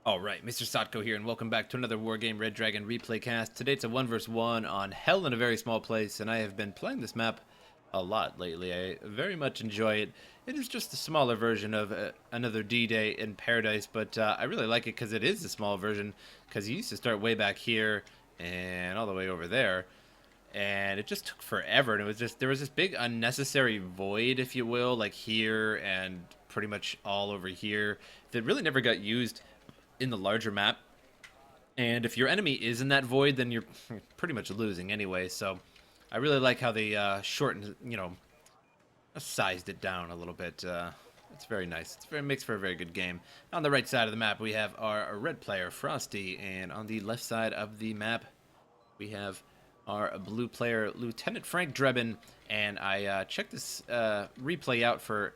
Alright, MrSotko here, and welcome back to another Wargame Red Dragon replay cast. Today it's a 1 vs 1 on Hell in a Very Small Place, and I have been playing this map a lot lately. I very much enjoy it. It is just a smaller version of another D-Day in Paradise, but I really like it because it is a small version, because you used to start way back here and all the way over there, and it just took forever, and there was this big unnecessary void, if you will, like here and pretty much all over here, that really never got used in the larger map. And if your enemy is in that void, then you're pretty much losing anyway. So I really like how they shortened, sized it down a little bit. It's very nice. Makes for a very good game. On the right side of the map, we have our red player, Frosty. And on the left side of the map, we have our blue player, Lieutenant Frank Drebin. And I checked this replay out for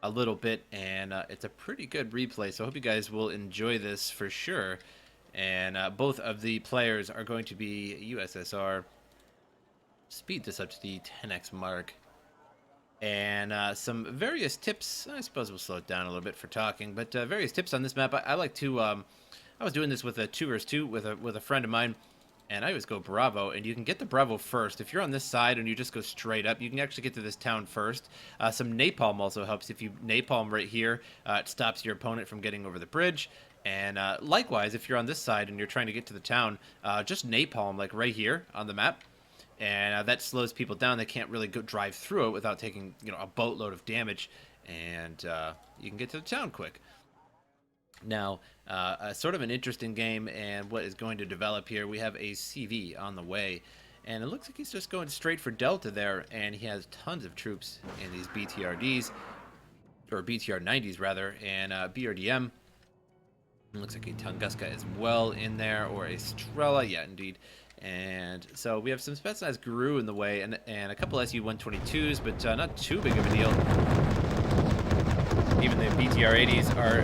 a little bit, and it's a pretty good replay, so I hope you guys will enjoy this for sure. And both of the players are going to be USSR. Speed this up to the 10x mark. And some various tips. I suppose we'll slow it down a little bit for talking, but various tips on this map. I like to I was doing this with a 2 vs 2 with a friend of mine, and I always go Bravo, and you can get the Bravo first. If you're on this side and you just go straight up, you can actually get to this town first. Some napalm also helps. If you napalm right here, it stops your opponent from getting over the bridge. And likewise, if you're on this side and you're trying to get to the town, just napalm, like right here on the map. And that slows people down. They can't really go drive through it without taking, a boatload of damage. And you can get to the town quick. Now, a sort of an interesting game, and what is going to develop here, we have a CV on the way, and it looks like he's just going straight for Delta there, and he has tons of troops in these BTRDs, or BTR-90s rather, and BRDM. It looks like a Tunguska as well in there, or a Strela, yeah, indeed. And so we have some Spetsnaz Guru in the way, and a couple SU-122s, but not too big of a deal. Even the BTR-80s are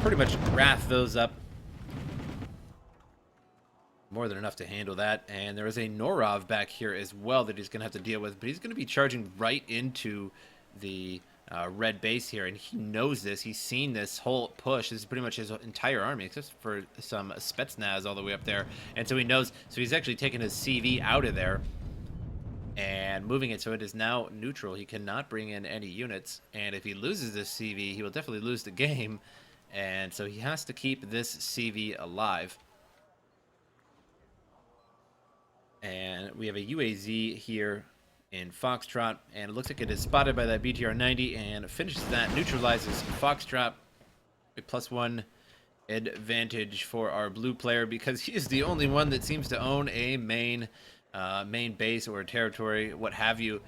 pretty much wrath those up. More than enough to handle that. And there is a Norov back here as well that he's going to have to deal with. But he's going to be charging right into the red base here. And he knows this. He's seen this whole push. This is pretty much his entire army, except for some Spetsnaz all the way up there. And so he knows. So he's actually taken his CV out of there and moving it so it is now neutral. He cannot bring in any units, and if he loses this CV, he will definitely lose the game, and so he has to keep this CV alive. And we have a UAZ here in Foxtrot, and it looks like it is spotted by that BTR-90 and finishes that, neutralizes Foxtrot. A +1 advantage for our blue player because he is the only one that seems to own a main base or territory, what have you.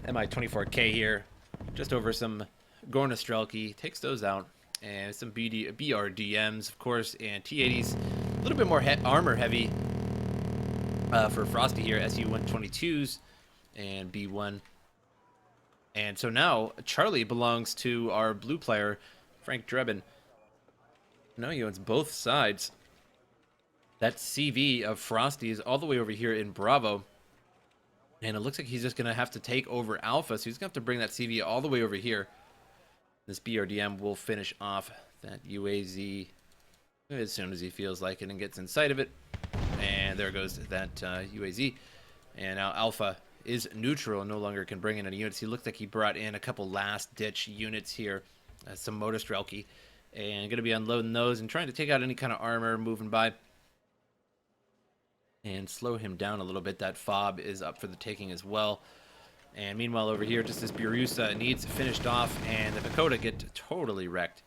MI-24K here, just over some Gornostrelki, takes those out, and some BRDMs, of course, and T-80s, a little bit more armor heavy for Frosty here, SU-122s and B1. And so now Charlie belongs to our blue player, Frank Drebin. Now he owns both sides. That CV of Frosty is all the way over here in Bravo. And it looks like he's just going to have to take over Alpha. So he's going to have to bring that CV all the way over here. This BRDM will finish off that UAZ as soon as he feels like it and gets in sight of it. And there goes that UAZ. And now Alpha is neutral and no longer can bring in any units. He looks like he brought in a couple last-ditch units here. Some Motorstrelki. And going to be unloading those and trying to take out any kind of armor moving by. And slow him down a little bit. That fob is up for the taking as well. And meanwhile over here, just this Burusa needs finished off, and the Dakota get totally wrecked.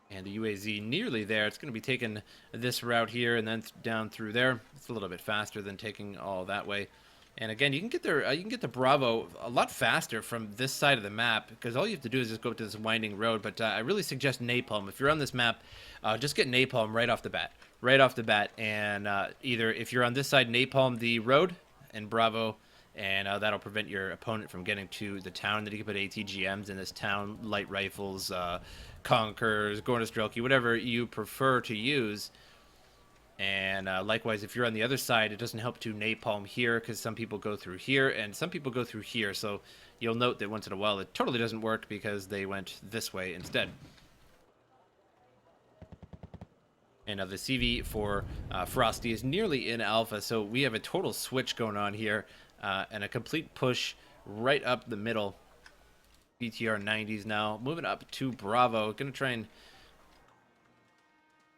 And the UAZ nearly there. It's going to be taking this route here and then down through there. It's a little bit faster than taking all that way. And again, you can get there. You can get to Bravo a lot faster from this side of the map because all you have to do is just go up to this winding road. But I really suggest napalm. If you're on this map, just get napalm right off the bat. Right off the bat, and either if you're on this side, napalm the road and Bravo, and that'll prevent your opponent from getting to the town. Then you can put ATGMs in this town, light rifles, Conquerors, Gornostrelki, whatever you prefer to use. And likewise, if you're on the other side, it doesn't help to napalm here because some people go through here and some people go through here. So you'll note that once in a while it totally doesn't work because they went this way instead. And the CV for Frosty is nearly in alpha, so we have a total switch going on here, and a complete push right up the middle. BTR 90s now, moving up to Bravo. Gonna try and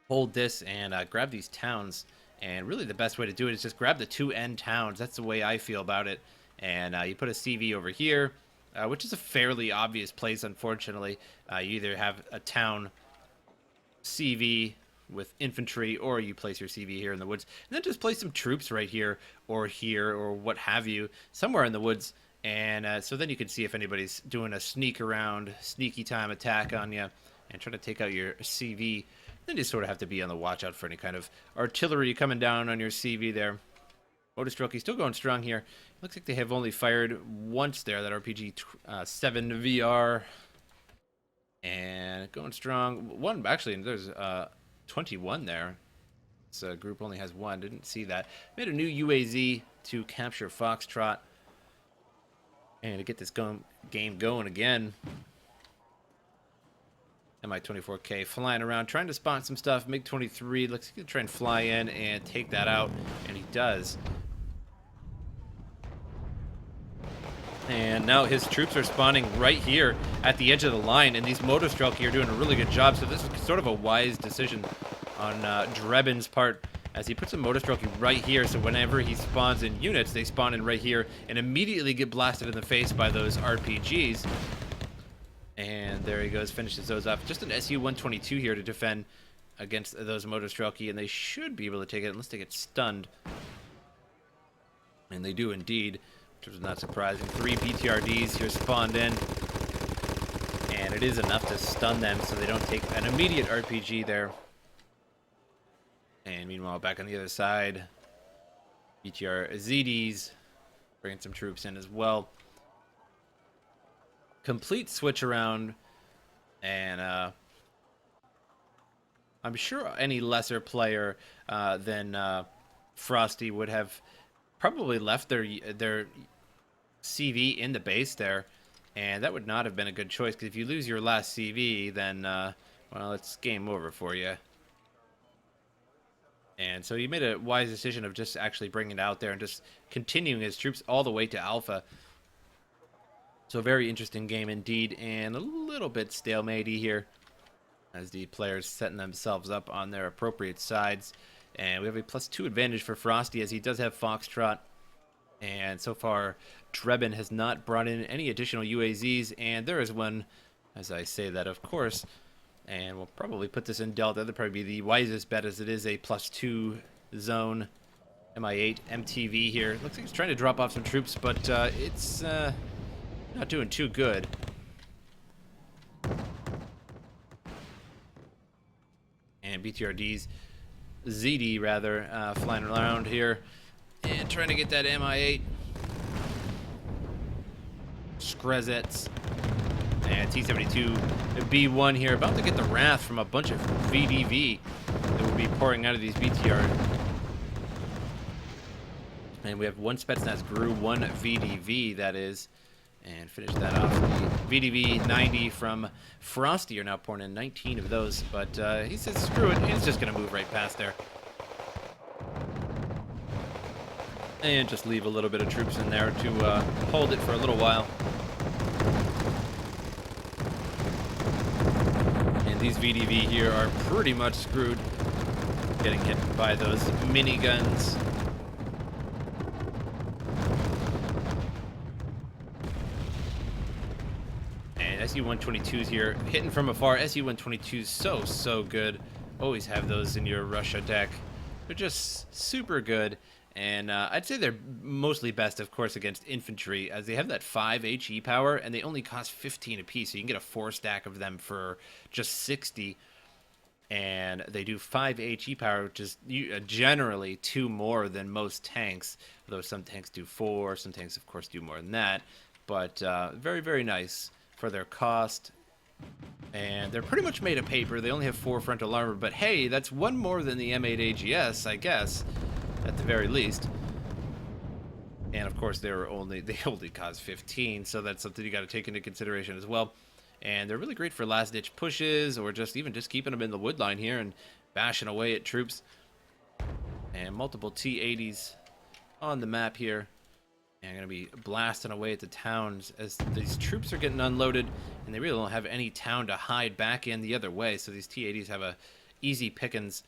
hold this and grab these towns. And really the best way to do it is just grab the two end towns. That's the way I feel about it. And you put a CV over here, which is a fairly obvious place, unfortunately. You either have a town CV with infantry, or you place your CV here in the woods, and then just place some troops right here or what have you, somewhere in the woods. And so then you can see if anybody's doing a sneak around, sneaky time attack on you and try to take out your CV. Then you sort of have to be on the watch out for any kind of artillery coming down on your CV there. MrSotko still going strong here. Looks like they have only fired once there, that RPG 7 VR. And going strong. One, actually, there's 21 there. This group only has one. Didn't see that. Made a new UAZ to capture Foxtrot. And to get this game going again. Mi-24K flying around, trying to spot some stuff. MiG-23 looks like he's going to try and fly in and take that out. And he does. And now his troops are spawning right here at the edge of the line, and these MrSotko are doing a really good job. So this is sort of a wise decision on Drebin's part, as he puts a MrSotko right here. So whenever he spawns in units, they spawn in right here and immediately get blasted in the face by those RPGs. And there he goes, finishes those up. Just an Su-122 here to defend against those MrSotko, and they should be able to take it unless they get stunned. And they do indeed. Which was not surprising. 3 BTRDs here spawned in. And it is enough to stun them so they don't take an immediate RPG there. And meanwhile, back on the other side, BTR ZDs bringing some troops in as well. Complete switch around. And I'm sure any lesser player than Frosty would have probably left their CV in the base there, and that would not have been a good choice, because if you lose your last CV, then well, it's game over for you. And so he made a wise decision of just actually bringing it out there and just continuing his troops all the way to alpha. So very interesting game indeed, and a little bit stalematey here as the players setting themselves up on their appropriate sides. And we have a +2 advantage for Frosty, as he does have Foxtrot. And so far, Drebin has not brought in any additional UAZs. And there is one, as I say that, of course. And we'll probably put this in Delta. That'd probably be the wisest bet, as it is a +2 zone. Mi-8 MTV here. Looks like he's trying to drop off some troops, but it's not doing too good. And BTRDs. ZD rather, flying around here and trying to get that Mi-8. Skrezets and T-72 B1 here, about to get the wrath from a bunch of VDV that will be pouring out of these BTR. And we have one Spetsnaz GRU, one VDV, that is. And finish that off. The VDV 90 from Frosty are now pouring in 19 of those, but he says screw it, he's just going to move right past there. And just leave a little bit of troops in there to hold it for a little while. And these VDV here are pretty much screwed, getting hit by those miniguns. Su-122s here, hitting from afar. Su-122s so good. Always have those in your Russia deck. They're just super good. And I'd say they're mostly best, of course, against infantry, as they have that 5 HE power, and they only cost 15 apiece, so you can get a 4 stack of them for just 60. And they do 5 HE power, which is generally 2 more than most tanks, although some tanks do 4, some tanks, of course, do more than that. But very, very nice for their cost. And they're pretty much made of paper. They only have 4 frontal armor, but hey, that's 1 more than the M8 AGS, I guess, at the very least. And of course, they only cost 15, so that's something you got to take into consideration as well. And they're really great for last-ditch pushes, or just keeping them in the wood line here and bashing away at troops. And multiple T-80s on the map here. And going to be blasting away at the towns as these troops are getting unloaded, and they really don't have any town to hide back in the other way. So these T-80s have a easy pickings.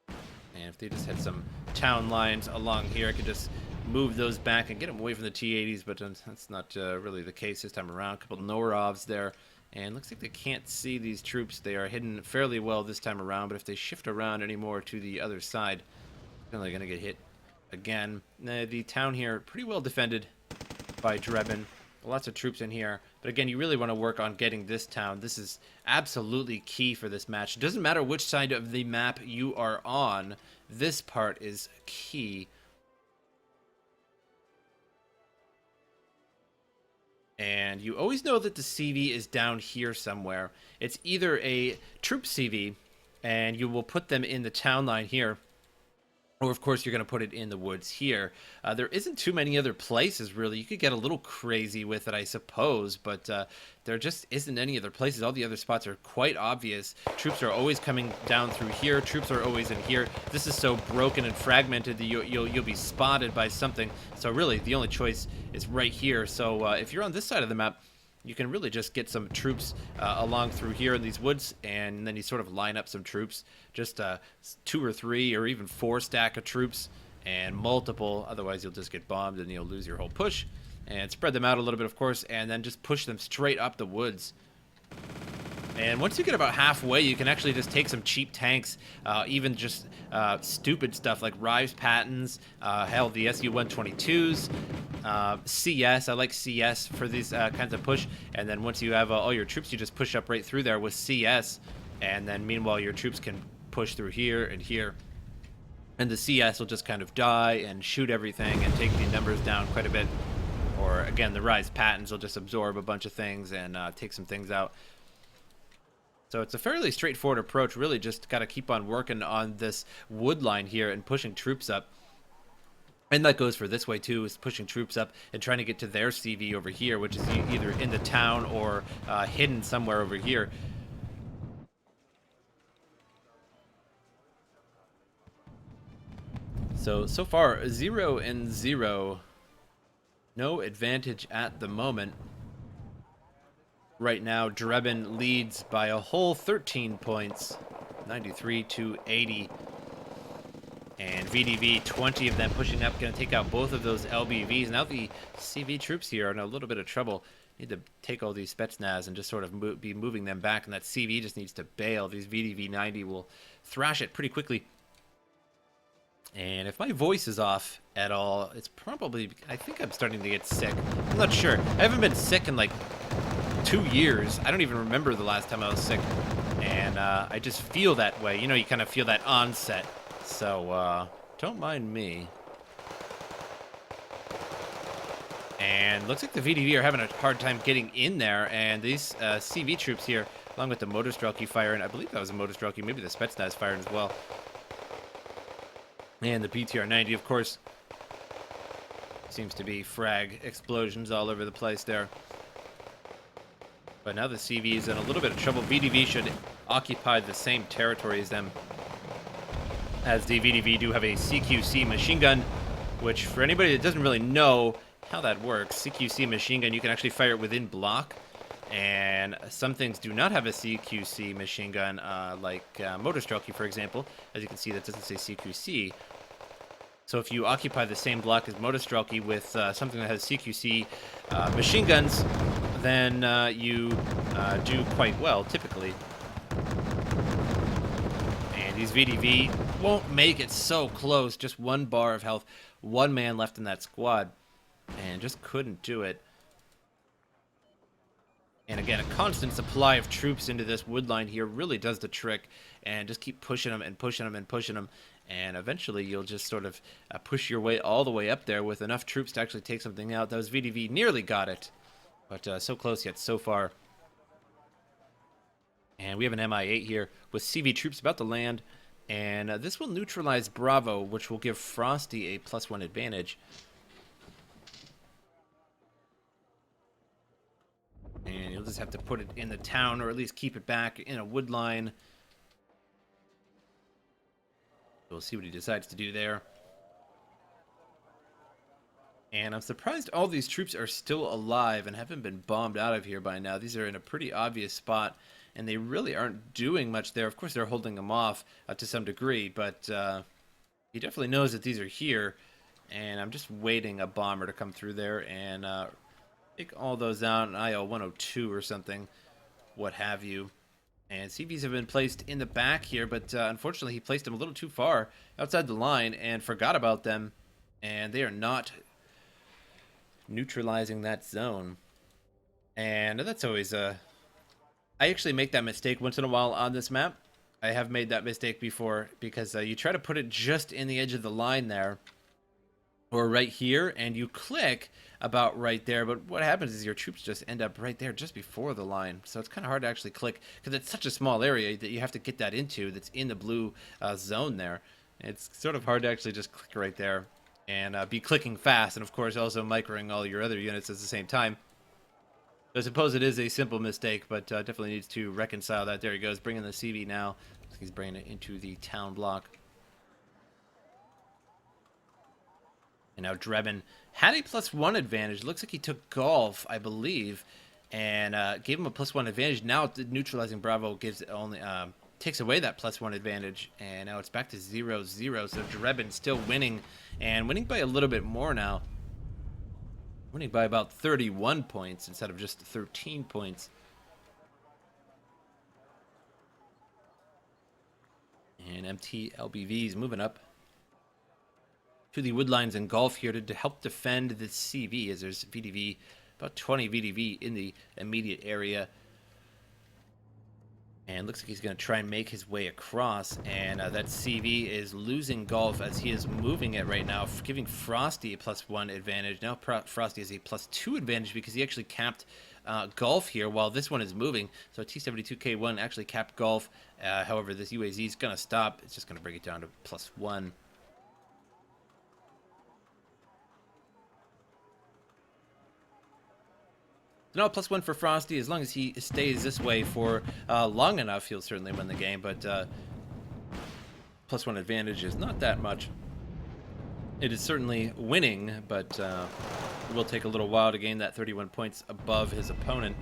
And if they just had some town lines along here, I could just move those back and get them away from the T-80s, but that's not really the case this time around. A couple Norovs there, and looks like they can't see these troops. They are hidden fairly well this time around, but if they shift around anymore to the other side, they're only going to get hit again. The town here, pretty well defended by Drebin. Lots of troops in here. But again, you really want to work on getting this town. This is absolutely key for this match. It doesn't matter which side of the map you are on. This part is key. And you always know that the CV is down here somewhere. It's either a troop CV, and you will put them in the town line here, or, of course, you're going to put it in the woods here. There isn't too many other places, really. You could get a little crazy with it, I suppose, but there just isn't any other places. All the other spots are quite obvious. Troops are always coming down through here. Troops are always in here. This is so broken and fragmented that you'll be spotted by something. So, really, the only choice is right here. So, if you're on this side of the map, you can really just get some troops along through here in these woods, and then you sort of line up some troops, just 2 or 3 or even 4 stack of troops, and multiple. Otherwise, you'll just get bombed and you'll lose your whole push. And spread them out a little bit, of course, and then just push them straight up the woods. And once you get about halfway, you can actually just take some cheap tanks, even just stupid stuff like Rives Pattons, hell, the SU-122s, CS. I like CS for these kinds of push. And then once you have all your troops, you just push up right through there with CS. And then meanwhile, your troops can push through here and here. And the CS will just kind of die and shoot everything and take the numbers down quite a bit. Or, again, the Rives Pattons will just absorb a bunch of things and take some things out. So it's a fairly straightforward approach. Really just got to keep on working on this wood line here and pushing troops up. And that goes for this way too, is pushing troops up and trying to get to their CV over here, which is either in the town or hidden somewhere over here. So far, 0-0. No advantage at the moment. Right now, Drebin leads by a whole 13 points, 93-80. And VDV, 20 of them pushing up, going to take out both of those LBVs. Now the CV troops here are in a little bit of trouble. Need to take all these Spetsnaz and just sort of be moving them back, and that CV just needs to bail. These VDV 90 will thrash it pretty quickly. And if my voice is off at all, it's probably, I think I'm starting to get sick. I'm not sure. I haven't been sick in like 2 years. I don't even remember the last time I was sick. And I just feel that way. You know, you kind of feel that onset. So, don't mind me. And looks like the VDV are having a hard time getting in there. And these CV troops here, along with the Motorstrelky firing, I believe that was a Motorstrelky, maybe the Spetsnaz firing as well. And the PTR-90, of course, seems to be frag explosions all over the place there. But now the CV is in a little bit of trouble. VDV should occupy the same territory as them, as the VDV do have a CQC machine gun, which for anybody that doesn't really know how that works, CQC machine gun, you can actually fire it within block. And some things do not have a CQC machine gun, like Motorstrelky, for example. As you can see, that doesn't say CQC. So if you occupy the same block as Motorstrelky with something that has CQC machine guns, then you do quite well, typically. And these VDV won't make it so close. Just 1 bar of health, 1 man left in that squad, and just couldn't do it. And again, a constant supply of troops into this wood line here really does the trick. And just keep pushing them and pushing them and pushing them. And eventually you'll just sort of push your way all the way up there with enough troops to actually take something out. Those VDV nearly got it. But so close yet so far. And we have an MI8 here with CV troops about to land. And this will neutralize Bravo, which will give Frosty a +1 advantage. And you'll just have to put it in the town, or at least keep it back in a wood line. We'll see what he decides to do there. And I'm surprised all these troops are still alive and haven't been bombed out of here by now. These are in a pretty obvious spot, and they really aren't doing much there. Of course, they're holding them off to some degree, but he definitely knows that these are here. And I'm just waiting a bomber to come through there and take all those out, an IL 102 or something, what have you. And CVs have been placed in the back here, but unfortunately he placed them a little too far outside the line and forgot about them. And they are not neutralizing that zone. And that's always I actually make that mistake once in a while on this map. I have made that mistake before, because you try to put it just in the edge of the line there, or right here, and you click about right there, but what happens is your troops just end up right there just before the line. So it's kind of hard to actually click, because it's such a small area that you have to get that into, that's in the blue zone there. It's sort of hard to actually just click right there and be clicking fast, and of course also microing all your other units at the same time. I suppose it is a simple mistake, but definitely needs to reconcile that. There he goes, bringing the CV now. He's bringing it into the town block. And now Drebin had a +1 advantage. Looks like he took golf, I believe, and gave him a +1 advantage. Now neutralizing Bravo gives only takes away that +1 advantage, and now it's back to 0-0. So Drebin still winning, and winning by a little bit more now. Winning by about 31 points instead of just 13 points. And MT LBV is moving up to the woodlines and golf here to help defend the CV, as there's VDV, about 20 VDV in the immediate area. And looks like he's going to try and make his way across, and that CV is losing golf as he is moving it right now, giving Frosty a +1 advantage. Now Frosty has a +2 advantage because he actually capped golf here while this one is moving. So T-72K1 actually capped golf. However, this UAZ is going to stop. It's just going to bring it down to +1. No, +1 for Frosty. As long as he stays this way for long enough, he'll certainly win the game, but +1 advantage is not that much. It is certainly winning, but it will take a little while to gain that 31 points above his opponent.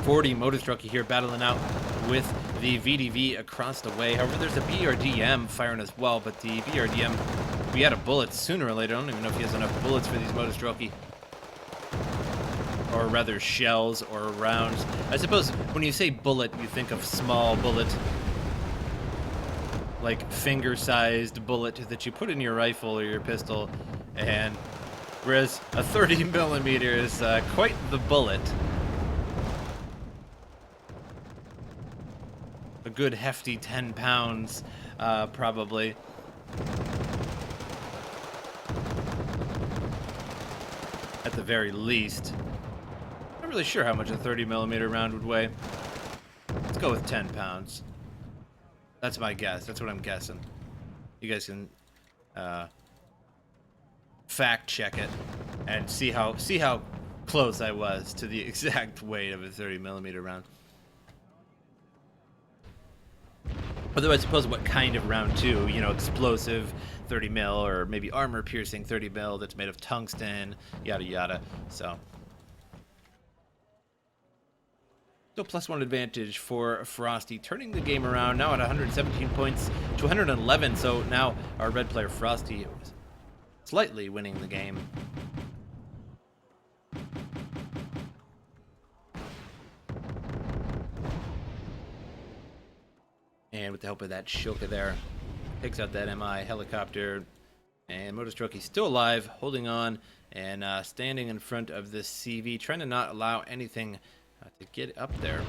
.40 MrSotko here battling out with the VDV across the way. However, there's a BRDM firing as well, but the BRDM will be out of bullets sooner or later. I don't even know if he has enough bullets for these MrSotko. Or rather, shells or rounds. I suppose when you say bullet, you think of small bullet. Like finger-sized bullet that you put in your rifle or your pistol. And whereas a 30mm is quite the bullet. A good hefty 10 pounds, probably. At the very least. Not really sure how much a 30mm round would weigh. Let's go with 10 pounds. That's my guess. That's what I'm guessing. You guys can fact check it and see how close I was to the exact weight of a 30mm round. Although I suppose what kind of round too, you know, explosive 30mm or maybe armor piercing 30mm that's made of tungsten, yada yada. So still +1 advantage for Frosty, turning the game around now at 117 points to 111. So now our red player Frosty is slightly winning the game. And with the help of that Shilka there, takes out that MI helicopter. And MrSotko's still alive, holding on, and standing in front of this CV, trying to not allow anything to get up there.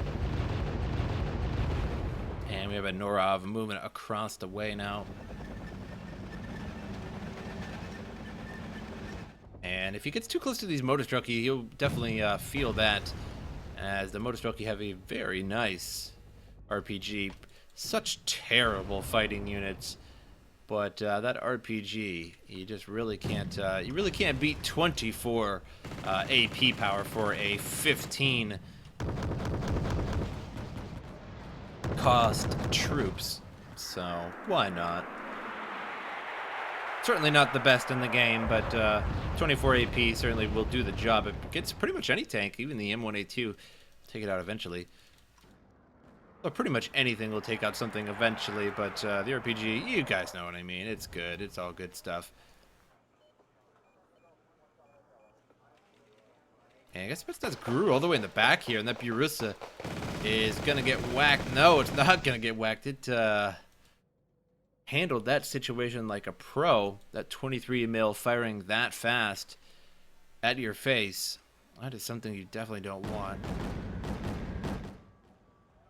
And we have a Norov moving across the way now. And if he gets too close to these MrSotko, he'll definitely feel that. as the Motorstrokey have a very nice RPG. Such terrible fighting units, but that RPG, you just really can't. You really can't beat 24 AP power for a 15 cost troops. So why not? Certainly not the best in the game, but 24 AP certainly will do the job. It gets pretty much any tank, even the M1A2. Take it out eventually. Well, pretty much anything will take out something eventually, but the RPG, you guys know what I mean. It's good. It's all good stuff. And I guess that's grew all the way in the back here, and that Burusa is going to get whacked. No, it's not going to get whacked. It handled that situation like a pro. That 23 mil firing that fast at your face. That is something you definitely don't want.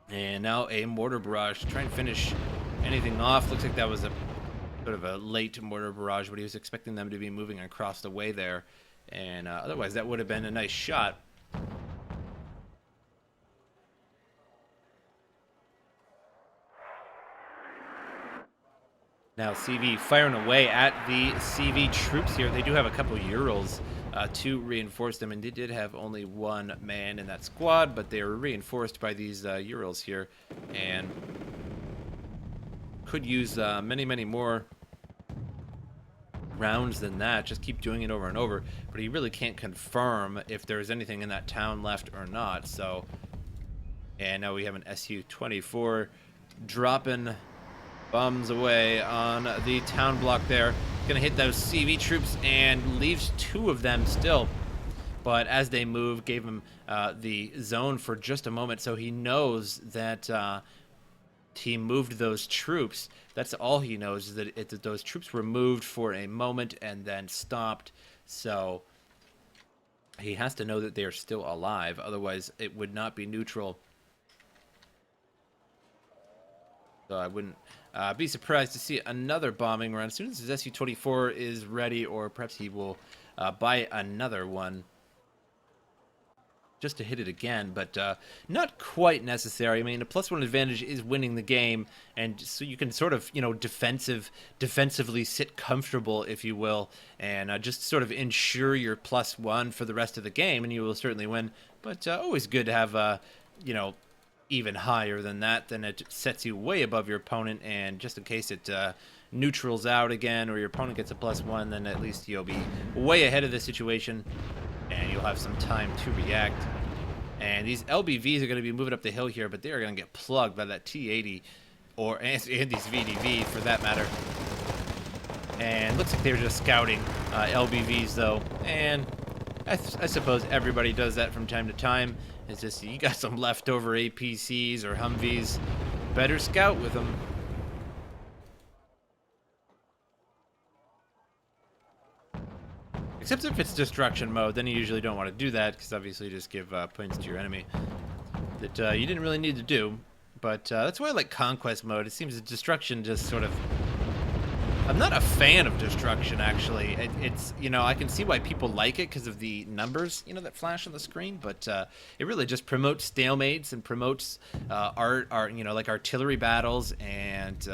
And now a mortar barrage to try and finish anything off. Looks like that was a sort of a late mortar barrage, but he was expecting them to be moving across the way there. And otherwise, that would have been a nice shot. Now CV firing away at the CV troops here. They do have a couple Urals to reinforce them, and they did have only one man in that squad, but they were reinforced by these Urals here, and could use many, many more rounds than that. Just keep doing it over and over, but he really can't confirm if there's anything in that town left or not. So, and now we have an Su-24 dropping bombs away on the town block there. Gonna hit those CV troops and leaves two of them still. But as they move, gave him the zone for just a moment, so he knows that he moved those troops. That's all he knows, is that those troops were moved for a moment and then stopped. So he has to know that they are still alive, otherwise it would not be neutral. So I wouldn't be surprised to see another bombing run as soon as his Su-24 is ready, or perhaps he will buy another one just to hit it again, but not quite necessary. I mean, a +1 advantage is winning the game, and so you can sort of, you know, defensively sit comfortable, if you will, and just sort of ensure your +1 for the rest of the game, and you will certainly win. But always good to have, you know, even higher than that. Then it sets you way above your opponent, and just in case it neutrals out again, or your opponent gets a +1, then at least you'll be way ahead of the situation, and you'll have some time to react. And these LBVs are going to be moving up the hill here, but they are going to get plugged by that T-80, and these VDV for that matter. And looks like they were just scouting LBVs though, and I suppose everybody does that from time to time. It's just, you got some leftover APCs or Humvees, better scout with them. Except if it's destruction mode, then you usually don't want to do that, because obviously you just give points to your enemy that you didn't really need to do. But that's why I like conquest mode. It seems that destruction just sort of... I'm not a fan of destruction, actually. It's, you know, I can see why people like it because of the numbers, you know, that flash on the screen, but it really just promotes stalemates and promotes you know, like artillery battles, and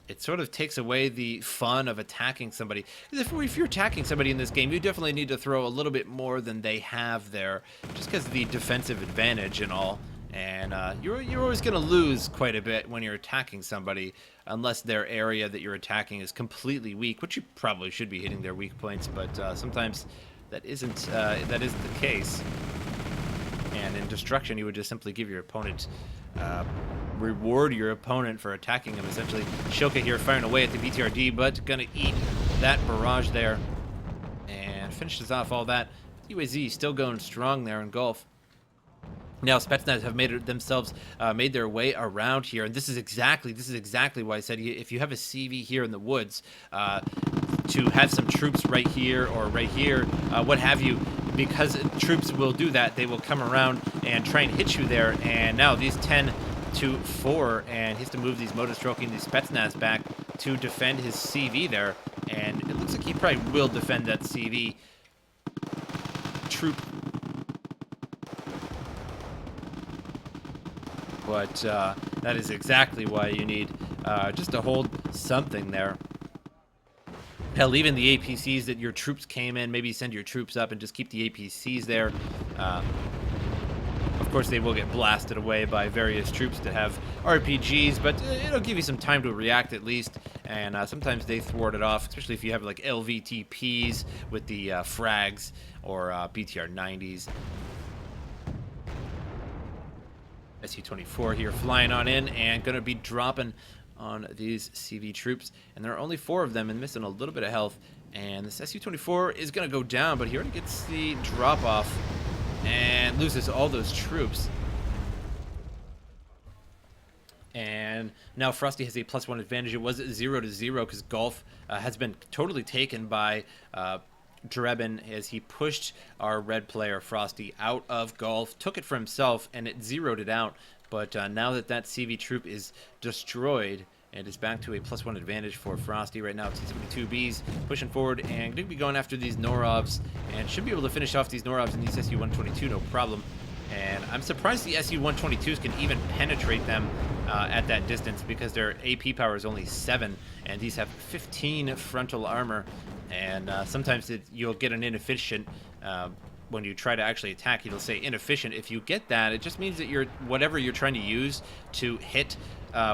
it sort of takes away the fun of attacking somebody. If you're attacking somebody in this game, you definitely need to throw a little bit more than they have there, just because of the defensive advantage and all. And you're always going to lose quite a bit when you're attacking somebody, unless their area that you're attacking is completely weak, which you probably should be hitting their weak points, but sometimes that isn't the case. And in destruction, you would just simply give your opponent, reward your opponent for attacking him, essentially. Shilka here firing away at the BTRD, but gonna eat that barrage there, and finishes off all that. UAZ still going strong there in Gulf. Now Spetsnaz have made their way around here, and this is exactly why I said, if you have a CV here in the woods, to have some troops right here or right here, what have you, because troops will do that. They will come around and try and hit you there. And now these 10-4, and he has to move these Motorstrokey and these Spetsnaz back to defend his CV there, and it looks like he probably will defend that CV troop. but that is exactly why you need just to hold something there. Hell, even the APCs that your troops came in, maybe send your troops up and just keep the APCs there. Of course, they will get blasted away by various troops that have RPGs, but it'll give you some time to react at least. And sometimes they thwart it off, especially if you have like LVTPs with the frags or BTR 90s. SU-24 here flying on in and going to be dropping on these CV troops. And there are only 4 of them and missing a little bit of health. And this SU-24 is going to go down, but he already gets the drop-off and loses all those troops. And now Frosty has a +1 advantage. It was 0-0 because Golf has been totally taken by Drebin as he pushed our red player Frosty out of Golf, took it for himself, and it zeroed it out. But now that that CV troop is destroyed, it is back to a +1 advantage for Frosty right now. T-72Bs pushing forward and going to be going after these Norovs and should be able to finish off these Norovs and these SU-122 no problem. And I'm surprised the SU-122s can even penetrate them at that distance because their AP power is only 7 and these have 15 frontal armor. And sometimes you'll get an inefficient when you try to actually attack. It'll say inefficient. If you get that, it just means that whatever you're trying to use to hit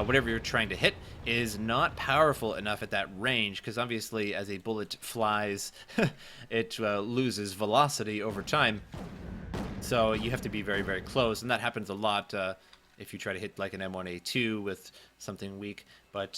whatever you're trying to hit is not powerful enough at that range, because obviously as a bullet flies, it loses velocity over time. So you have to be very, very close, and that happens a lot if you try to hit like an M1A2 with something weak. But